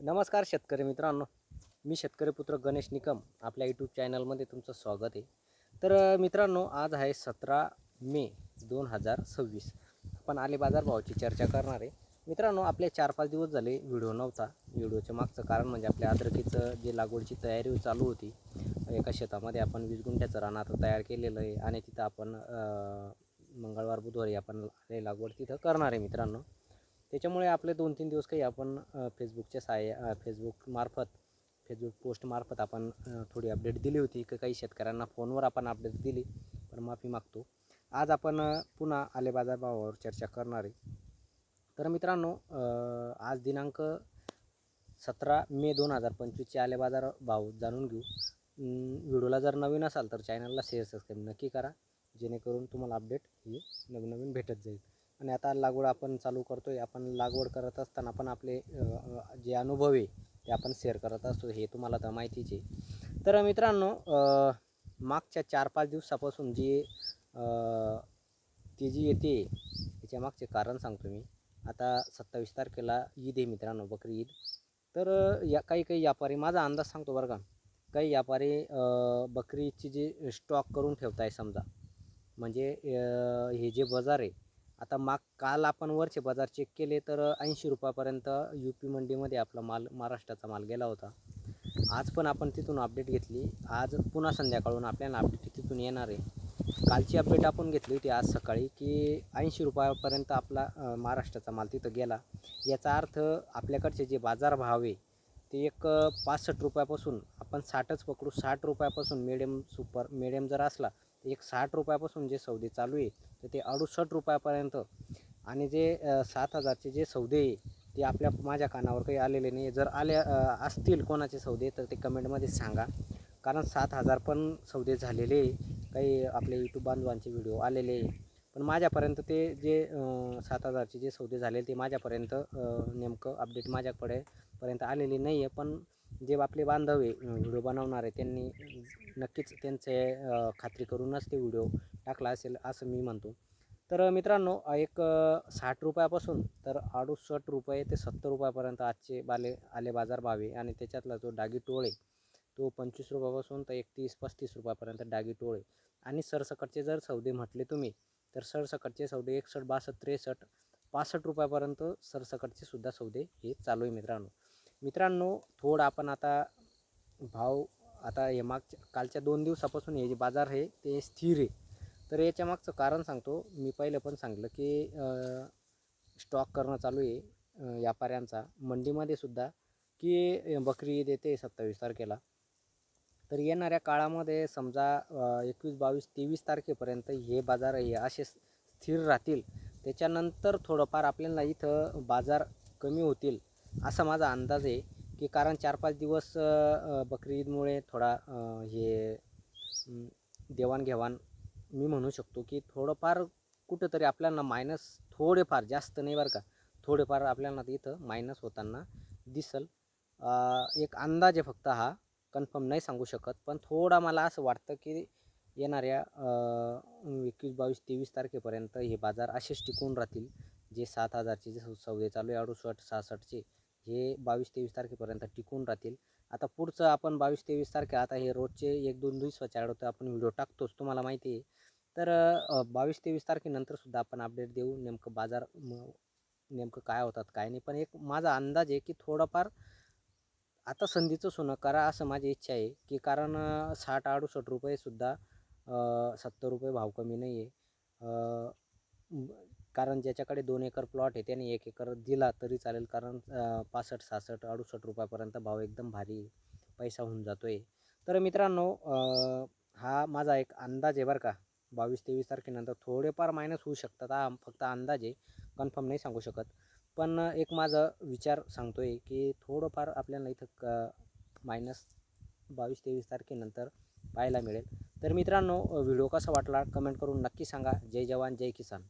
नमस्कार शेतकरी मित्रांनो, मी शेतकरी पुत्र गणेश निकम आपल्या यूट्यूब चॅनलमध्ये तुमचं स्वागत आहे. तर मित्रांनो, आज आहे 17 मे 2026. आपण आले बाजार भावाची चर्चा करणार आहे. मित्रांनो, आपले 4-5 दिवस झाले व्हिडिओ नव्हता. व्हिडिओचं मागचं कारण म्हणजे आपल्या अद्रकीचं जे लागवडची तयारी चालू होती. एका शेतामध्ये आपण 20 गुंठ्याचं रान आता तयार केलेलं आहे आणि तिथं आपण मंगळवार बुधवारी आपण लागवड तिथं करणार आहे मित्रांनो. त्याच्यामुळे आपले 2-3 दिवस काही आपण फेसबुकच्या फेसबुक पोस्टमार्फत आपण थोडी अपडेट दिली होती की काही शेतकऱ्यांना फोनवर आपण अपडेट दिली, पण माफी मागतो. आज आपण पुन्हा आले बाजारभावावर चर्चा करणार आहे. तर मित्रांनो, आज दिनांक 17 मे 2025चे आले बाजार भाव जाणून घेऊ. व्हिडिओला जर नवीन असाल तर चॅनलला शेअर सबस्क्राईब नक्की करा, जेणेकरून तुम्हाला अपडेट ही नवीन भेटत जाईल. आणि आता लागवड आपण चालू करतोय. आपण लागवड करत असताना पण आपले जे अनुभव आहे ते आपण शेअर करत असतो, हे तुम्हाला तर माहितीच आहे. तर मित्रांनो, मागच्या 4-5 दिवसापासून जी तेजी येते त्याच्या मागचे कारण सांगतो मी. आता 27 तारखेला ईद आहे मित्रांनो, बकरी ईद. तर काही व्यापारी, माझा अंदाज सांगतो बरं का, काही व्यापारी बकरी ईदची जी स्टॉक करून ठेवताय समजा. म्हणजे हे जे बाजार आहे, आता काल आपण वरचे बाजार चेक केले तर 80 रुपयापर्यंत UP मंडीमध्ये आपला माल, महाराष्ट्राचा माल गेला होता. आज पण आपण तिथून अपडेट घेतली. आज पुन्हा संध्याकाळून आपल्याला अपडेट तिथून येणार आहे. कालची अपडेट आपण घेतली होती आज सकाळी की 80 रुपयापर्यंत आपला महाराष्ट्राचा माल तिथं गेला. याचा अर्थ आपल्याकडचे जे बाजार भाव आहे ते एक 65 रुपयापासून आपण 60च पकडू. 60 रुपयापासून मिडियम जर असला तर एक 60 रुपयापासून जे सौदे चालू आहे तर ते 68 रुपयापर्यंत. आणि जे 7,000चे जे सौदे आहे ते माझ्या कानावर काही आलेले नाही. जर असतील कोणाचे सौदे तर ते कमेंटमध्ये सांगा, कारण 7,000 पण सौदे झालेले काही आपले यूट्यूब बांधवांचे व्हिडिओ आलेले. पण माझ्यापर्यंत ते जे 7,000चे जे सौदे झाले ते माझ्यापर्यंत नेमकं अपडेट माझ्यापर्यंत आलेली नाही आहे. पण जे आपले बांधव आहे व्हिडिओ बनवणार आहे त्यांनी नक्कीच त्यांचे खात्री करूनच ते व्हिडिओ टाकला असेल असं मी म्हणतो. तर मित्रांनो, एक 60 रुपयापासून तर 68 रुपये ते 70 रुपयापर्यंत आजचे आले बाजार भाव आहे. आणि त्याच्यातला जो डागी टोळ आहे तो 25 रुपयापासून तर 31-35 रुपयापर्यंत डागी टोळ आहे. आणि सरसकटचे जर सौदे म्हटले तुम्ही तर सरसकटचे सौदे 61, 62, 63, 65 रुपयापर्यंत सरसकटचे सुद्धा सौदे हे चालू आहे मित्रांनो. थोडं आपण आता भाव, आता हे कालच्या 2 दिवसापासून हे जे बाजार आहे ते स्थिर आहे. तर याच्या मागचं कारण सांगतो. मी पहिलं पण सांगितलं की स्टॉक करणं चालू आहे व्यापाऱ्यांचा मंडीमध्ये सुद्धा, की बकरी ईद येते 27 तारखेला. तर येणाऱ्या काळामध्ये समजा 21, 22, 23 तारखेपर्यंत हे बाजार हे असे स्थिर राहतील. त्याच्यानंतर थोडंफार आपल्याला इथं बाजार कमी होतील असा माझा अंदाज आहे. की कारण 4-5 दिवस बकरी ईदमुळे थोडा हे देवाणघेवाण मी म्हणू शकतो की थोडंफार कुठंतरी आपल्याला मायनस, थोडेफार, जास्त नाही बरं का, थोडेफार आपल्याला इथं मायनस होताना दिसल. एक अंदाज आहे फक्त, हा कन्फर्म नाही सांगू शकत. पण थोडा मला असं वाटतं की येणाऱ्या 21, 22, 23 तारखेपर्यंत हे बाजार असेच टिकून राहतील. जे 7,000चे जे सौदे चालू आहे 68, 66चे, हे 22-23 तारखेपर्यंत टिकून राहतील. आता पुढचं आपण 22-23 तारखे, आता हे रोजचे 1-2 दिवसाच्या आड आपण व्हिडिओ टाकतोच, तुम्हाला माहिती आहे. तर 22-23 तारखेनंतर सुद्धा आपण अपडेट देऊ नेमकं बाजार नेमकं काय होतात काय नाही. पण एक माझा अंदाज आहे की थोडंफार आता संधीचं सोनं करा असं माझी इच्छा आहे. की कारण 60-68 रुपयेसुद्धा 70 रुपये भाव कमी नाही आहे. कारण ज्याच्याकडे 2 एकर प्लॉट आहे त्याने 1 एकर दिला तरी चालेल, कारण 65, 66, 68 रुपयापर्यंत भाव एकदम भारी पैसा होऊन जातो आहे. तर मित्रांनो, हा माझा एक अंदाज आहे बरं का. 22-23 तारखेनंतर थोडेफार मायनस होऊ शकतात. हा फक्त अंदाज आहे, कन्फर्म नाही सांगू शकत. पण एक माझा विचार सांगतो आहे की थोडंफार आपल्याला इथं मायनस 22-23 तारखेनंतर पाहायला मिळेल. तर मित्रांनो, व्हिडिओ कसा वाटला कमेंट करून नक्की सांगा. जय जवान जय किसान.